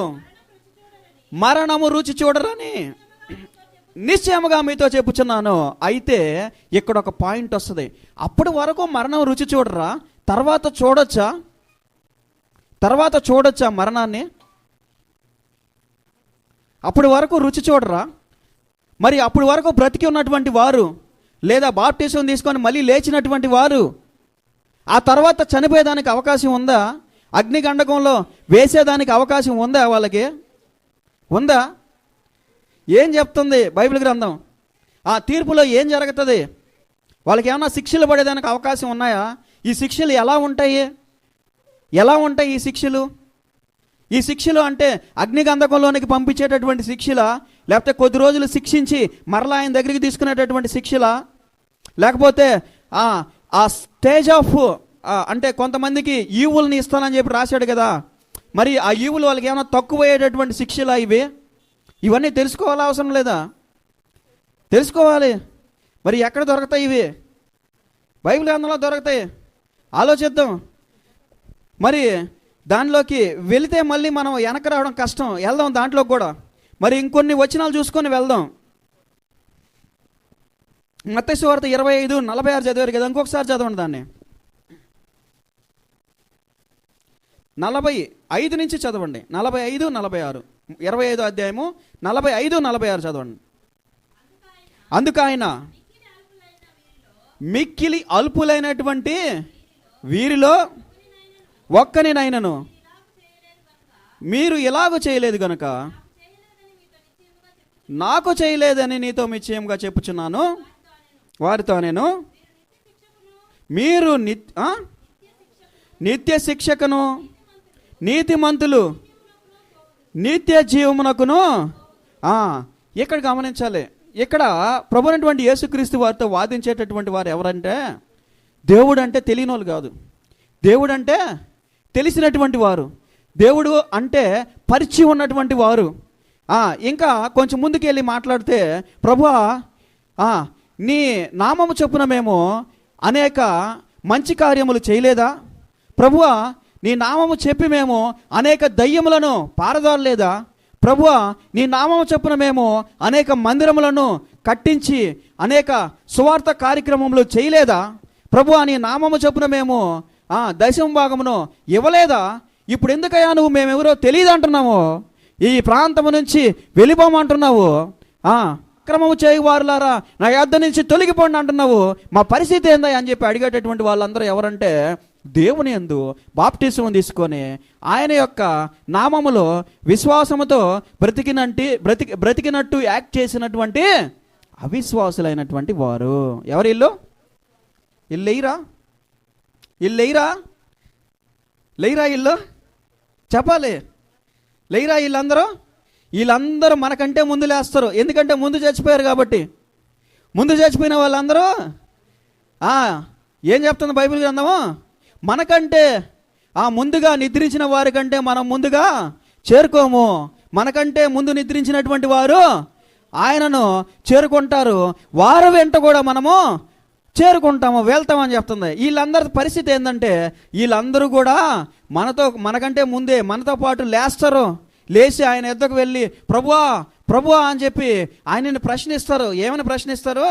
Speaker 1: మరణము రుచి చూడరని నిశ్చయముగా మీతో చెప్పుచున్నాను. అయితే ఇక్కడ ఒక పాయింట్ వస్తుంది. అప్పటి వరకు మరణం రుచి చూడరా? తర్వాత చూడొచ్చా మరణాన్ని? అప్పటి వరకు రుచి చూడరా? మరి అప్పటి వరకు బ్రతికి ఉన్నటువంటి వారు, లేదా బాప్టిజం తీసుకొని మళ్ళీ లేచినటువంటి వారు ఆ తర్వాత చనిపోయేదానికి అవకాశం ఉందా? అగ్నిగండకంలో వేసేదానికి అవకాశం ఉందా? వాళ్ళకి ఉందా? ఏం చెప్తుంది బైబిల్ గ్రంథం? ఆ తీర్పులో ఏం జరుగుతుంది? వాళ్ళకి ఏమన్నా శిక్షలు పడేదానికి అవకాశం ఉన్నాయా? ఈ శిక్షలు ఎలా ఉంటాయి ఈ శిక్షలు అంటే అగ్నిగంధకంలోనికి పంపించేటటువంటి శిక్షలా, లేకపోతే కొద్ది రోజులు శిక్షించి మరలా ఆయన దగ్గరికి తీసుకునేటటువంటి శిక్షలా, లేకపోతే ఆ స్టేజ్ ఆఫ్ అంటే కొంతమందికి ఈవుల్ని ఇస్తానని చెప్పి రాశాడు కదా, మరి ఆ ఈవులు వాళ్ళకి ఏమైనా తక్కువయ్యేటటువంటి శిక్షలా ఇవన్నీ తెలుసుకోవాలా అవసరం లేదా? తెలుసుకోవాలి. మరి ఎక్కడ దొరుకుతాయి ఇవి? బైబిల్ గ్రంథంలో దొరుకుతాయి. ఆలోచిద్దాం. మరి దానిలోకి వెళితే మళ్ళీ మనం వెనక రావడం కష్టం. వెళ్దాం దాంట్లో కూడా. మరి ఇంకొన్ని వచనాలు చూసుకొని వెళ్దాం. మత్తయి సువార్త 25:46 చదివారు కదా, ఇంకొకసారి చదవండి దాన్ని. 45 నుంచి చదవండి. 45-46 25వ అధ్యాయము 45-46 చదవండి. అందుకు ఆయన మిక్కిలి అల్పులైనటువంటి వీరిలో ఒక్కనినైనను మీరు ఇలాగూ చేయలేదు గనుక నాకు చేయలేదని నీతో నిశ్చయంగా చెప్పుచున్నాను. వారితో నేను, మీరు నిత్య శిక్షకును, నీతిమంతులు నిత్య జీవమునకును. ఇక్కడ గమనించాలి. ఇక్కడ ప్రభువైనటువంటి యేసుక్రీస్తు వారితో వాదించేటటువంటి వారు ఎవరంటే, దేవుడు అంటే తెలియని వాళ్ళు కాదు, దేవుడు అంటే తెలిసినటువంటి వారు, దేవుడు అంటే పరిచయం ఉన్నటువంటి వారు. ఇంకా కొంచెం ముందుకు వెళ్ళి మాట్లాడితే, ప్రభువా నీ నామము చొప్పున మేము అనేక మంచి కార్యములు చేయలేదా? ప్రభువా నీ నామము చెప్పి మేము అనేక దయ్యములను పారదోలలేదా? ప్రభువా నీ నామము చొప్పున మేము అనేక మందిరములను కట్టించి అనేక సువార్త కార్యక్రమములు చేయలేదా? ప్రభువా నీ నామము చొప్పున మేము దశమ భాగమును ఇవ్వలేదా? ఇప్పుడు ఎందుకయ్యా నువ్వు మేమెవరో తెలియదు అంటున్నావు, ఈ ప్రాంతము నుంచి వెళ్ళిపోమంటున్నావు, అక్రమము చేయువారులారా నా యొద్ద నుంచి తొలగిపోండి అంటున్నావు, మా పరిస్థితి ఏందా అని చెప్పి అడిగేటటువంటి వాళ్ళందరూ ఎవరంటే దేవుని యందు బాప్టిజం తీసుకొని ఆయన యొక్క నామములో విశ్వాసముతో బ్రతికినట్టు యాక్ట్ చేసినటువంటి అవిశ్వాసులైనటువంటి వారు. ఎవరు ఇల్లు లేయిరా ఇల్లు చెప్పాలి. లేయిరా వీళ్ళందరూ మనకంటే ముందు లేస్తారు. ఎందుకంటే ముందు చచ్చిపోయారు కాబట్టి. ముందు చచ్చిపోయిన వాళ్ళందరూ ఏం చెప్తుంది బైబిల్ గ్రంథము? మనకంటే ముందుగా నిద్రించిన వారి కంటే మనం ముందుగా చేరుకోము. మనకంటే ముందు నిద్రించినటువంటి వారు ఆయనను చేరుకుంటారు, వారు వెంట కూడా మనము చేరుకుంటాము, వెళ్తామని చెప్తుంది. వీళ్ళందరి పరిస్థితి ఏంటంటే వీళ్ళందరూ కూడా మనకంటే ముందే మనతో పాటు లేస్తారు. లేచి ఆయన ఎద్దకు వెళ్ళి ప్రభువా అని చెప్పి ఆయనని ప్రశ్నిస్తారు. ఏమని ప్రశ్నిస్తారు?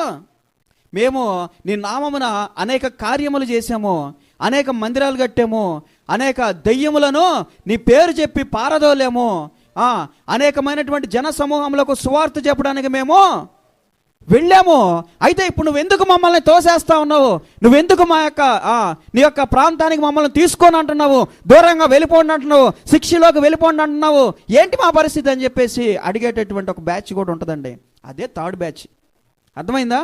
Speaker 1: మేము నీ నామమున అనేక కార్యములు చేశాము, అనేక మందిరాలు కట్టాము, అనేక దెయ్యములను నీ పేరు చెప్పి పారదోలేము, అనేకమైనటువంటి జన సమూహములకు సువార్త చెప్పడానికి మేము వెళ్ళాము. అయితే ఇప్పుడు నువ్వెందుకు మమ్మల్ని తోసేస్తా ఉన్నావు? నువ్వెందుకు నీ యొక్క ప్రాంతానికి మమ్మల్ని తీసుకొని అంటున్నావు? దూరంగా వెళ్ళిపోండి అంటున్నావు, శిక్షలోకి వెళ్ళిపోండి అంటున్నావు, ఏంటి మా పరిస్థితి అని చెప్పేసి అడిగేటటువంటి ఒక బ్యాచ్ కూడా ఉంటుందండి. అదే థర్డ్ బ్యాచ్. అర్థమైందా?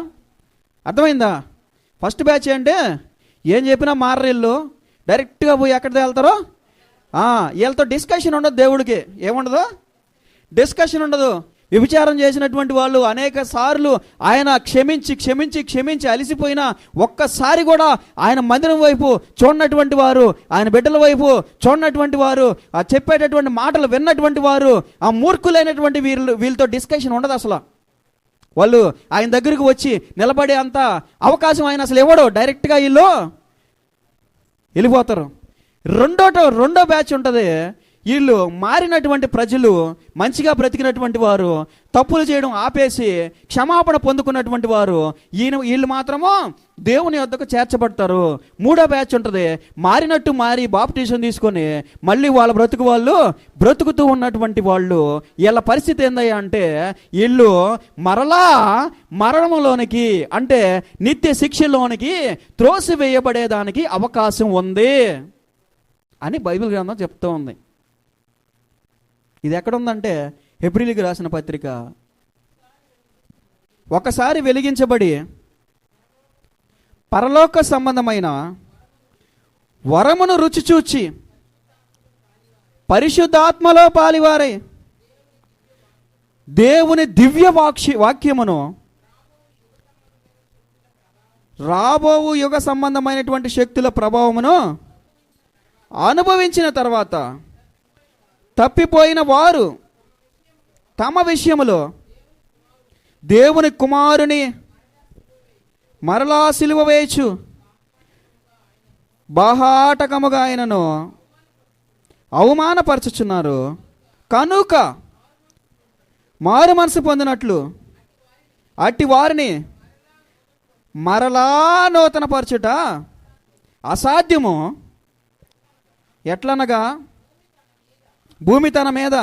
Speaker 1: ఫస్ట్ బ్యాచ్ అంటే ఏం చెప్పినా మారరిల్లు, డైరెక్ట్గా పోయి ఎక్కడ వెళ్తారో వీళ్ళతో డిస్కషన్ ఉండదు. దేవుడికి ఏముండదు, డిస్కషన్ ఉండదు. వ్యభిచారం చేసినటువంటి వాళ్ళు అనేక సార్లు ఆయన క్షమించి అలిసిపోయినా ఒక్కసారి కూడా ఆయన మందిరం వైపు చూడనటువంటి వారు, ఆయన బిడ్డల వైపు చూడనటువంటి వారు, చెప్పేటటువంటి మాటలు విన్నటువంటి వారు, మూర్ఖులైనటువంటి వీళ్ళతో డిస్కషన్ ఉండదు అసలు. వాళ్ళు ఆయన దగ్గరికి వచ్చి నిలబడే అంత అవకాశం ఆయన అసలు ఇవ్వడు. డైరెక్ట్గా వీళ్ళు వెళ్ళిపోతారు. రెండో బ్యాచ్ ఉంటుంది. వీళ్ళు మారినటువంటి ప్రజలు, మంచిగా బ్రతికినటువంటి వారు, తప్పులు చేయడం ఆపేసి క్షమాపణ పొందుకున్నటువంటి వారు, వీళ్ళు మాత్రము దేవుని వద్దకు చేర్చబడతారు. మూడో బ్యాచ్ ఉంటుంది. మారి బాప్టిజం తీసుకొని మళ్ళీ వాళ్ళ వాళ్ళు బ్రతుకుతూ ఉన్నటువంటి వాళ్ళు. వీళ్ళ పరిస్థితి ఏందయ్యా అంటే వీళ్ళు మరలా మరణంలోనికి అంటే నిత్య శిక్షలోనికి త్రోసివేయబడేదానికి అవకాశం ఉంది అని బైబిల్ గ్రంథం చెప్తూ ఉంది. ఇది ఎక్కడుందంటే హెబ్రీయులకు రాసిన పత్రిక. ఒకసారి వెలిగించబడి పరలోక సంబంధమైన వరమును రుచి చూచి పరిశుద్ధాత్మలో పాలివారై దేవుని దివ్య వాక్యమును రాబోవు యుగ సంబంధమైనటువంటి శక్తుల ప్రభావమును అనుభవించిన తర్వాత తప్పిపోయిన వారు తమ విషయములో దేవుని కుమారుని మరలా సిలువ వేయచ్చు బాహాటకముగా ఆయనను అవమానపరచుచున్నారు కనుక మారు మనసు పొందినట్లు అట్టి వారిని మరలా నూతనపరచుట అసాధ్యము. ఎట్లనగా భూమి తన మీద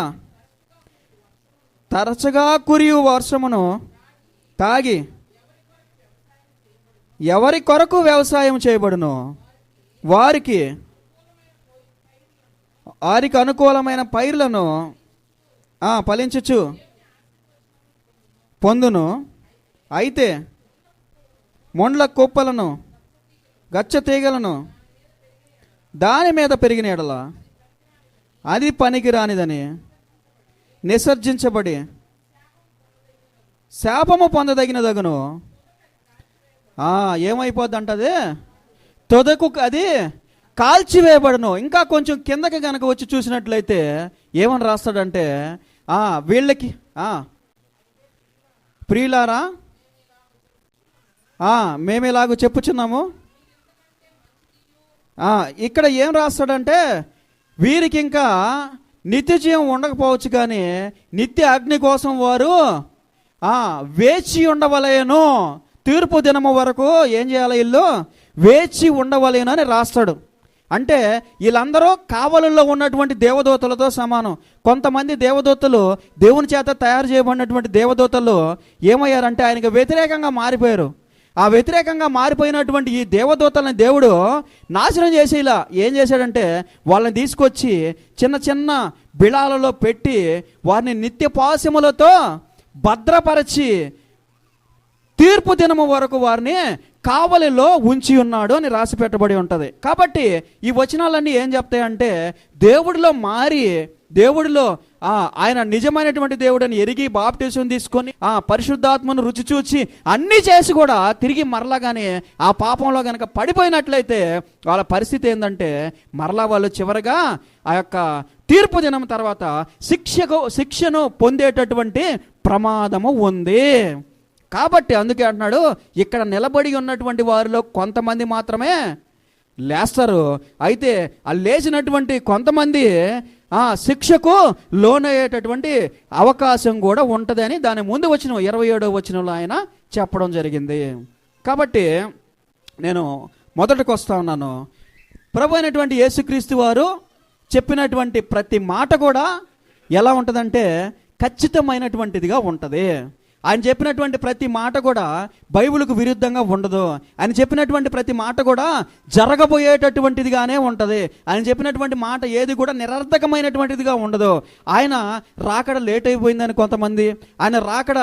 Speaker 1: తరచుగా కురియు వర్షమును తాగి ఎవరి కొరకు వ్యవసాయం చేయబడును వారికి అనుకూలమైన పైర్లను ఫలించుచు పొందును. అయితే మొండ్ల కుప్పలను గచ్చ తీగలను దాని మీద పెరిగిన ఎడల అది పనికి రానిదని నిసర్జించబడి శాపము పొందదగినదగును. ఏమైపోద్ది అంటది, తొదకు అది కాల్చివేయబడును. ఇంకా కొంచెం కిందకి కనుక వచ్చి చూసినట్లయితే ఏమని రాస్తాడంటే వీళ్ళకి ప్రియులారా మేమేలాగో చెప్పుచున్నాము. ఇక్కడ ఏం రాస్తాడంటే వీరికి ఇంకా నిత్య జీవం ఉండకపోవచ్చు, కానీ నిత్య అగ్ని కోసం వారు వేచి ఉండవలెను. తీర్పు దినము వరకు ఏం చేయాలి? వీళ్ళు వేచి ఉండవలెను అని రాస్తాడు. అంటే వీళ్ళందరూ కావలుల్లో ఉన్నటువంటి దేవదూతలతో సమానం. కొంతమంది దేవదూతలు, దేవుని చేత తయారు చేయబడినటువంటి దేవదూతలు ఏమయ్యారంటే ఆయనకు వ్యతిరేకంగా మారిపోయారు. ఆ వ్యతిరేకంగా మారిపోయినటువంటి ఈ దేవదూతలని దేవుడు నాశనం చేసి ఇలా ఏం చేశాడంటే వాళ్ళని తీసుకొచ్చి చిన్న చిన్న బిళాలలో పెట్టి వారిని నిత్య పాశములతో భద్రపరచి తీర్పు దినము వరకు వారిని కావలిలో ఉంచి ఉన్నాడు అని రాసి పెట్టబడి ఉంటుంది. కాబట్టి ఈ వచనాలన్నీ ఏం చెప్తాయంటే దేవుడిలో మారి, దేవుడిలో ఆయన నిజమైనటువంటి దేవుడని ఎరిగి బాప్టిజం తీసుకొని పరిశుద్ధాత్మను రుచి చూచి అన్నీ చేసి కూడా తిరిగి మరలాగానే ఆ పాపంలో కనుక పడిపోయినట్లయితే వాళ్ళ పరిస్థితి ఏంటంటే మరలా వాళ్ళు చివరగా ఆ యొక్క తీర్పు దినం తర్వాత శిక్షను పొందేటటువంటి ప్రమాదము ఉంది. కాబట్టి అందుకే అంటున్నాడు, ఇక్కడ నిలబడి ఉన్నటువంటి వారిలో కొంతమంది మాత్రమే లేస్తారు. అయితే ఆ లేచినటువంటి కొంతమంది శిక్షకు లోనయ్యేటటువంటి అవకాశం కూడా ఉంటుందని దాని ముందు వచ్చిన 27వ వచనంలో ఆయన చెప్పడం జరిగింది. కాబట్టి నేను మొదటికి వస్తా ఉన్నాను. ప్రభు అయినటువంటి యేసుక్రీస్తు వారు చెప్పినటువంటి ప్రతి మాట కూడా ఎలా ఉంటుందంటే ఖచ్చితమైనటువంటిదిగా ఉంటుంది. ఆయన చెప్పినటువంటి ప్రతి మాట కూడా బైబిల్కు విరుద్ధంగా ఉండదు. ఆయన చెప్పినటువంటి ప్రతి మాట కూడా జరగబోయేటటువంటిదిగానే ఉంటుంది. ఆయన చెప్పినటువంటి మాట ఏది కూడా నిరర్థకమైనటువంటిదిగా ఉండదు. ఆయన రాకడ లేట్ అయిపోయిందని కొంతమంది, ఆయన రాకడ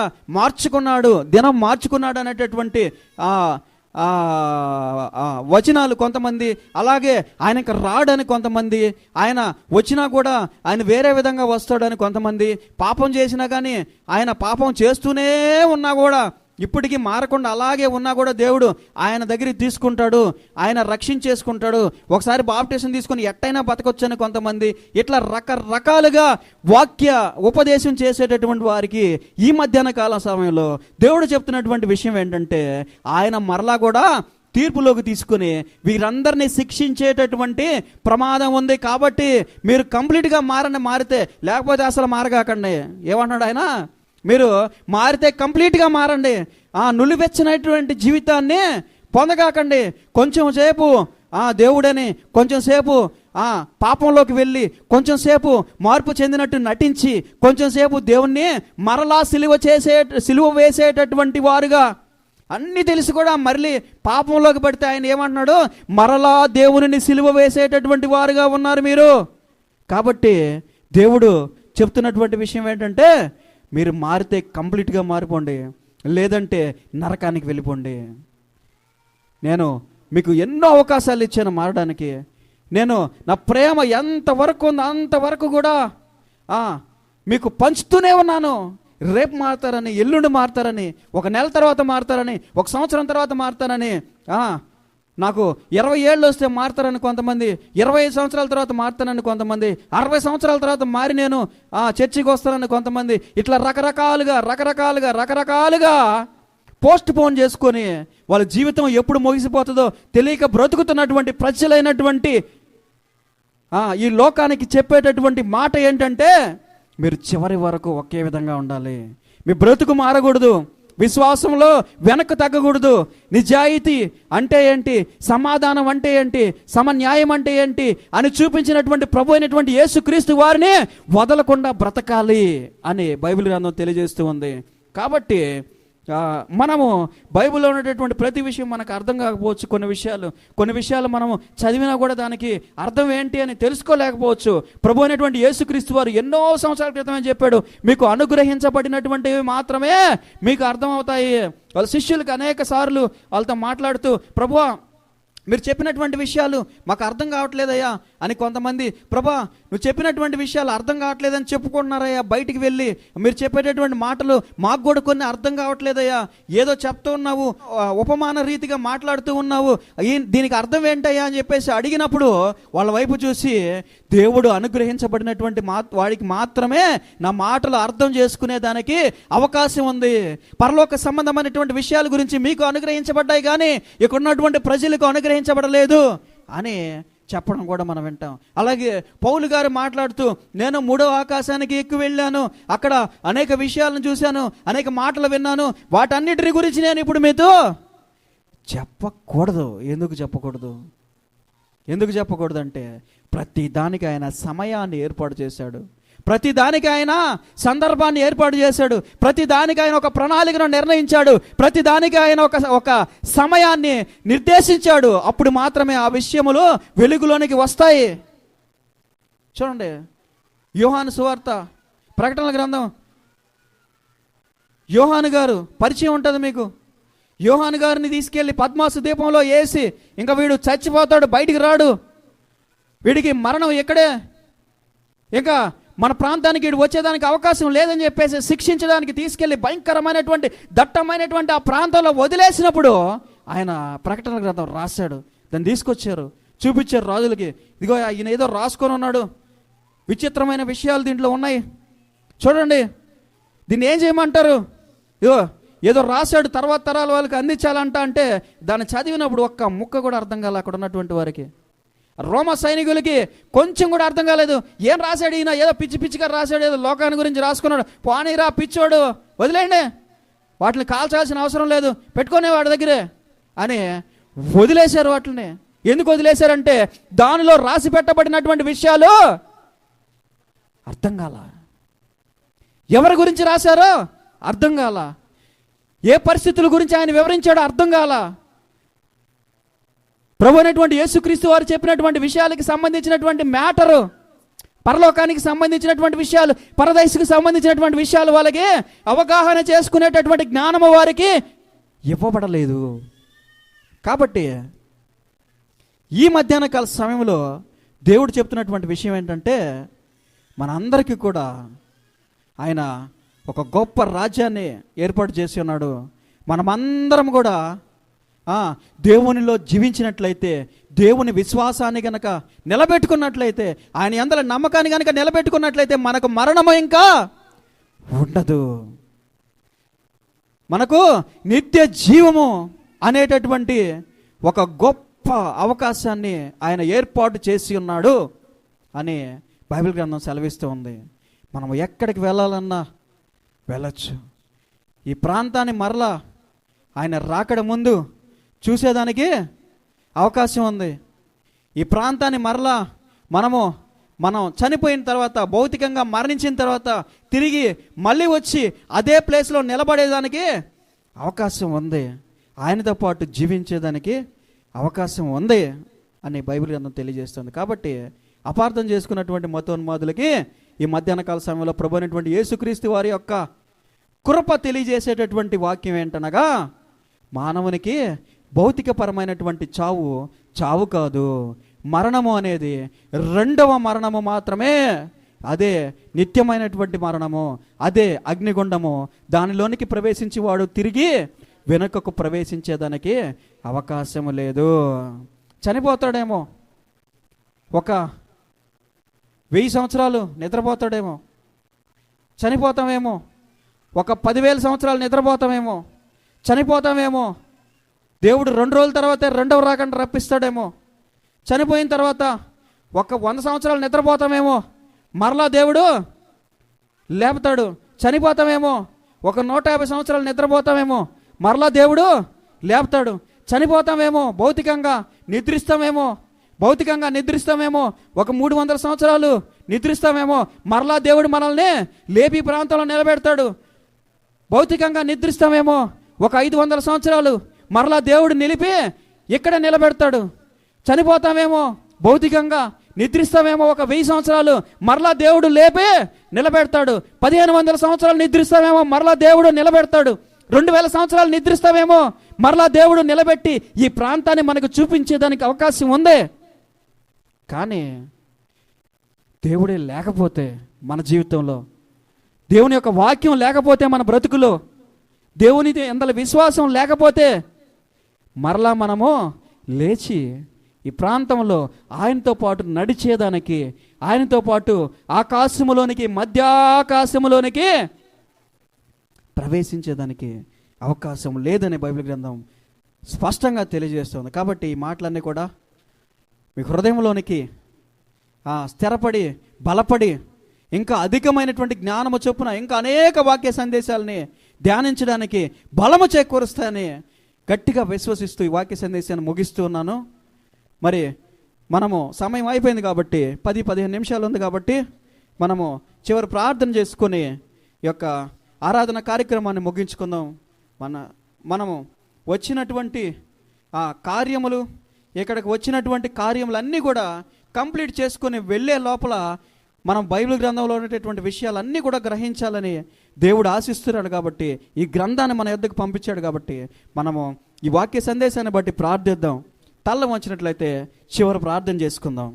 Speaker 1: దినం మార్చుకున్నాడు అనేటటువంటి వచనాలు కొంతమంది, అలాగే ఆయనకు రాడని కొంతమంది, ఆయన వచ్చినా కూడా ఆయన వేరే విధంగా వస్తాడని కొంతమంది, పాపం చేసినా కానీ ఆయన పాపం చేస్తూనే ఉన్నా కూడా ఇప్పటికీ మారకుండా అలాగే ఉన్నా కూడా దేవుడు ఆయన దగ్గరికి తీసుకుంటాడు, ఆయన రక్షించేసుకుంటాడు, ఒకసారి బాప్టిజం తీసుకొని ఎట్టయినా బతకొచ్చని కొంతమంది, ఇట్లా రకరకాలుగా వాక్య ఉపదేశం చేసేటటువంటి వారికి ఈ మధ్యాహ్న కాల సమయంలో దేవుడు చెప్తున్నటువంటి విషయం ఏంటంటే ఆయన మరలా కూడా తీర్పులోకి తీసుకుని వీరందరినీ శిక్షించేటటువంటి ప్రమాదం ఉంది. కాబట్టి మీరు కంప్లీట్గా మారితే, లేకపోతే అసలు మారగాకండి. ఏమంటున్నాడు ఆయన? మీరు మారితే కంప్లీట్గా మారండి, నులివెచ్చినటువంటి జీవితాన్ని పొందగాకండి. కొంచెం సేపు దేవుడని, కొంచెం సేపు పాపంలోకి వెళ్ళి, కొంచెం సేపు మార్పు చెందినట్టు నటించి, కొంచెం సేపు దేవుణ్ణి మరలా సిలువ వేసేటటువంటి వారుగా అన్నీ తెలిసి కూడా మళ్ళీ పాపంలోకి పడితే ఆయన ఏమంటున్నాడు? మరలా దేవుని సిలువ వేసేటటువంటి వారుగా ఉన్నారు మీరు. కాబట్టి దేవుడు చెప్తున్నటువంటి విషయం ఏంటంటే మీరు మారితే కంప్లీట్గా మారిపోండి, లేదంటే నరకానికి వెళ్ళిపోండి. నేను మీకు ఎన్నో అవకాశాలు ఇచ్చాను మారడానికి. నేను నా ప్రేమ ఎంతవరకు ఉందో అంతవరకు కూడా మీకు పంచుతూనే ఉన్నాను. రేపు మారుతారని, ఎల్లుండి మారుతారని, ఒక నెల తర్వాత మారుతారని, ఒక సంవత్సరం తర్వాత మారుతారని, నాకు 20 ఏళ్ళు వస్తే మారుతారని కొంతమంది, 25 సంవత్సరాల తర్వాత మారుతానని కొంతమంది, 60 సంవత్సరాల తర్వాత మారి నేను చర్చికి వస్తానని కొంతమంది, ఇట్లా రకరకాలుగా పోస్ట్ పోన్ చేసుకొని వాళ్ళ జీవితం ఎప్పుడు ముగిసిపోతుందో తెలియక బ్రతుకుతున్నటువంటి ప్రజలైనటువంటి ఈ లోకానికి చెప్పేటటువంటి మాట ఏంటంటే మీరు చివరి వరకు ఒకే విధంగా ఉండాలి, మీ బ్రతుకు మారకూడదు, విశ్వాసంలో వెనక్కు తగ్గకూడదు. నిజాయితీ అంటే ఏంటి, సమాధానం అంటే ఏంటి, సమన్యాయం అంటే ఏంటి అని చూపించినటువంటి ప్రభు అయినటువంటి యేసుక్రీస్తు వారిని వదలకుండా బ్రతకాలి అని బైబిల్ గ్రంథం తెలియజేస్తూ ఉంది. కాబట్టి మనము బైబిల్లో ఉన్నటువంటి ప్రతి విషయం మనకు అర్థం కాకపోవచ్చు. కొన్ని విషయాలు మనము చదివినా కూడా దానికి అర్థం ఏంటి అని తెలుసుకోలేకపోవచ్చు. ప్రభు అయినటువంటి యేసుక్రీస్తు వారు ఎన్నో సంవత్సరాల క్రితమే చెప్పాడు, మీకు అనుగ్రహించబడినటువంటివి మాత్రమే మీకు అర్థమవుతాయి. వాళ్ళ శిష్యులకు అనేక సార్లు వాళ్ళతో మాట్లాడుతూ, ప్రభువా మీరు చెప్పినటువంటి విషయాలు మాకు అర్థం కావట్లేదయ్యా అని కొంతమంది, ప్రభా నువ్వు చెప్పినటువంటి విషయాలు అర్థం కావట్లేదని చెప్పుకుంటున్నారయ్యా బయటికి వెళ్ళి, మీరు చెప్పేటటువంటి మాటలు మాకు కూడా కొన్ని అర్థం కావట్లేదయ్యా, ఏదో చెప్తూ ఉన్నావు, ఉపమాన రీతిగా మాట్లాడుతూ ఉన్నావు, దీనికి అర్థం ఏంటయ్యా అని చెప్పేసి అడిగినప్పుడు వాళ్ళ వైపు చూసి, దేవుడు అనుగ్రహించబడినటువంటి వాడికి మాత్రమే నా మాటలు అర్థం చేసుకునేదానికి అవకాశం ఉంది. పరలోక సంబంధమైనటువంటి విషయాల గురించి మీకు అనుగ్రహించబడ్డాయి, కానీ ఇక్కడ ఉన్నటువంటి ప్రజలకు అనుగ్రహించబడలేదు అని చెప్పడం కూడా మనం వింటాం. అలాగే పౌలు గారు మాట్లాడుతూ, నేను 3వ ఆకాశానికి ఎక్కి వెళ్ళాను, అక్కడ అనేక విషయాలను చూశాను, అనేక మాటలు విన్నాను, వాటన్నిటి గురించి నేను ఇప్పుడు మీతో చెప్పకూడదు. ఎందుకు చెప్పకూడదు? ఎందుకు చెప్పకూడదు అంటే, ప్రతి దానికి ఆయన సమయాన్ని ఏర్పాటు చేశాడు, ప్రతి దానికి ఆయన సందర్భాన్ని ఏర్పాటు చేశాడు, ప్రతి దానికి ఆయన ఒక ప్రణాళికను నిర్ణయించాడు, ప్రతి దానికి ఆయన ఒక సమయాన్ని నిర్దేశించాడు. అప్పుడు మాత్రమే ఆ విషయములు వెలుగులోనికి వస్తాయి. చూడండి, యోహాను సువార్త ప్రకటనల గ్రంథం, యోహాను గారు పరిచయం ఉంటుంది మీకు. యోహాను గారిని తీసుకెళ్ళి పద్మాసు దీపంలో వేసి, ఇంకా వీడు చచ్చిపోతాడు, బయటికి రాడు, వీడికి మరణం ఇక్కడే, ఇంకా మన ప్రాంతానికి వీడు వచ్చేదానికి అవకాశం లేదని చెప్పేసి శిక్షించడానికి తీసుకెళ్ళి భయంకరమైనటువంటి దట్టమైనటువంటి ఆ ప్రాంతంలో వదిలేసినప్పుడు ఆయన ప్రకటన గ్రంథం రాశాడు. దాన్ని తీసుకొచ్చారు, చూపించారు రాజులకి. ఇదిగో ఈయన ఏదో రాసుకొని ఉన్నాడు, విచిత్రమైన విషయాలు దీంట్లో ఉన్నాయి, చూడండి, దీన్ని ఏం చేయమంటారు? ఇదిగో ఏదో రాశాడు, తర్వాత తరాల వాళ్ళకి అందించాలంట. అంటే దాన్ని చదివినప్పుడు ఒక్క ముక్క కూడా అర్థం కాలే అక్కడ ఉన్నటువంటి వారికి. రోమ సైనికులకి కొంచెం కూడా అర్థం కాలేదు. ఏం రాశాడు ఈయన? ఏదో పిచ్చి పిచ్చిగా రాశాడు, ఏదో లోకాన్ని గురించి రాసుకున్నాడు, పోనీరా పిచ్చోడు, వదిలేండి, వాటిని కాల్చాల్సిన అవసరం లేదు, పెట్టుకునే వాడి దగ్గరే అని వదిలేశారు వాటిని. ఎందుకు వదిలేశారంటే దానిలో రాసి పెట్టబడినటువంటి విషయాలు అర్థం కాల. ఎవరి గురించి రాశారో అర్థం కాల, ఏ పరిస్థితుల గురించి ఆయన వివరించాడో అర్థం కాల. ప్రభు అయినటువంటి యేసుక్రీస్తు వారు చెప్పినటువంటి విషయాలకి సంబంధించినటువంటి మ్యాటరు, పరలోకానికి సంబంధించినటువంటి విషయాలు, పరదైసుకు సంబంధించినటువంటి విషయాలు వాళ్ళకి అవగాహన చేసుకునేటటువంటి జ్ఞానము వారికి ఇవ్వబడలేదు. కాబట్టి ఈ మధ్యాహ్న కాల సమయంలో దేవుడు చెప్తున్నటువంటి విషయం ఏంటంటే, మనందరికీ కూడా ఆయన ఒక గొప్ప రాజ్యాన్ని ఏర్పాటు చేసి ఉన్నాడు. మనమందరం కూడా దేవునిలో జీవించినట్లయితే, దేవుని విశ్వాసాన్ని గనక నిలబెట్టుకున్నట్లయితే, ఆయన యందల నమ్మకాన్ని గనక నిలబెట్టుకున్నట్లయితే మనకు మరణము ఇంకా ఉండదు. మనకు నిత్య జీవము అనేటటువంటి ఒక గొప్ప అవకాశాన్ని ఆయన ఏర్పాటు చేసి ఉన్నాడు అని బైబిల్ గ్రంథం సెలవిస్తూ ఉంది. మనం ఎక్కడికి వెళ్ళాలన్నా వెళ్ళచ్చు. ఈ ప్రాంతాన్ని మరలా ఆయన రాకడ ముందు చూసేదానికి అవకాశం ఉంది. ఈ ప్రాంతాన్ని మరలా మనం చనిపోయిన తర్వాత, భౌతికంగా మరణించిన తర్వాత తిరిగి మళ్ళీ వచ్చి అదే ప్లేస్లో నిలబడేదానికి అవకాశం ఉంది, ఆయనతో పాటు జీవించేదానికి అవకాశం ఉంది అని బైబిల్ గ్రంథం తెలియజేస్తుంది. కాబట్టి అపార్థం చేసుకున్నటువంటి మతోన్మాదులకి ఈ మధ్యాహ్న కాల సమయంలో ప్రభు అయినటువంటి యేసుక్రీస్తు వారి యొక్క కృప తెలియజేసేటటువంటి వాక్యం ఏంటనగా, మానవునికి భౌతికపరమైనటువంటి చావు కాదు, మరణము అనేది 2వ మరణము మాత్రమే. అదే నిత్యమైనటువంటి మరణము, అదే అగ్నిగుండము. దానిలోనికి ప్రవేశించి వాడు తిరిగి వెనుకకు ప్రవేశించేదానికి అవకాశము లేదు. చనిపోతాడేమో, ఒక 1000 సంవత్సరాలు నిద్రపోతాడేమో, చనిపోతామేమో, ఒక 10,000 సంవత్సరాలు నిద్రపోతామేమో, చనిపోతామేమో. దేవుడు 2 రోజుల తర్వాత 2వ రాకడ రప్పిస్తాడేమో. చనిపోయిన తర్వాత ఒక 100 సంవత్సరాలు నిద్రపోతామేమో, మరలా దేవుడు లేపుతాడు. చనిపోతామేమో, ఒక 150 సంవత్సరాలు నిద్రపోతామేమో, మరలా దేవుడు లేపుతాడు. చనిపోతామేమో, భౌతికంగా నిద్రిస్తామేమో, ఒక 300 సంవత్సరాలు నిద్రిస్తామేమో, మరలా దేవుడు మనల్ని లేపి ప్రాంతంలో నిలబెడతాడు. భౌతికంగా నిద్రిస్తామేమో, ఒక 500 సంవత్సరాలు, మరలా దేవుడు నిలిపి ఇక్కడ నిలబెడతాడు. చనిపోతామేమో, భౌతికంగా నిద్రిస్తామేమో, ఒక 1000 సంవత్సరాలు, మరలా దేవుడు లేపి నిలబెడతాడు. 1500 సంవత్సరాలు నిద్రిస్తామేమో, మరలా దేవుడు నిలబెడతాడు. 2000 సంవత్సరాలు నిద్రిస్తామేమో, మరలా దేవుడు నిలబెట్టి ఈ ప్రాంతాన్ని మనకు చూపించేదానికి అవకాశం ఉంది. కానీ దేవుడే లేకపోతే మన జీవితంలో, దేవుని యొక్క వాక్యం లేకపోతే మన బ్రతుకులో, దేవుని అందల విశ్వాసం లేకపోతే మరలా మనము లేచి ఈ ప్రాంతంలో ఆయనతో పాటు నడిచేదానికి, ఆయనతో పాటు ఆకాశములోనికి, మధ్యాకాశములోనికి ప్రవేశించేదానికి అవకాశం లేదని బైబిల్ గ్రంథం స్పష్టంగా తెలియజేస్తుంది. కాబట్టి ఈ మాటలన్నీ కూడా మీ హృదయంలోనికి స్థిరపడి బలపడి ఇంకా అధికమైనటువంటి జ్ఞానము చొప్పున ఇంకా అనేక వాక్య సందేశాలని ధ్యానించడానికి బలము చేకూరుస్తాయని గట్టిగా విశ్వసిస్తూ ఈ వాక్య సందేశాన్ని ముగిస్తూ ఉన్నాను. మరి మనము సమయం అయిపోయింది కాబట్టి 10-15 నిమిషాలు ఉంది కాబట్టి మనము చివరి ప్రార్థన చేసుకొని ఈ యొక్క ఆరాధన కార్యక్రమాన్ని ముగించుకుందాం. మనము వచ్చినటువంటి కార్యములు, ఇక్కడికి వచ్చినటువంటి కార్యములన్నీ కూడా కంప్లీట్ చేసుకొని వెళ్ళే లోపల మనం బైబిల్ గ్రంథంలో ఉన్నటువంటి విషయాలన్నీ కూడా గ్రహించాలని దేవుడు ఆశిస్తున్నాడు. కాబట్టి ఈ గ్రంథాన్ని మన యొద్దకు పంపించాడు. కాబట్టి మనము ఈ వాక్య సందేశాన్ని బట్టి ప్రార్థిద్దాం. తల్ల వంచినట్లయితే చివరి ప్రార్థన చేసుకుందాం.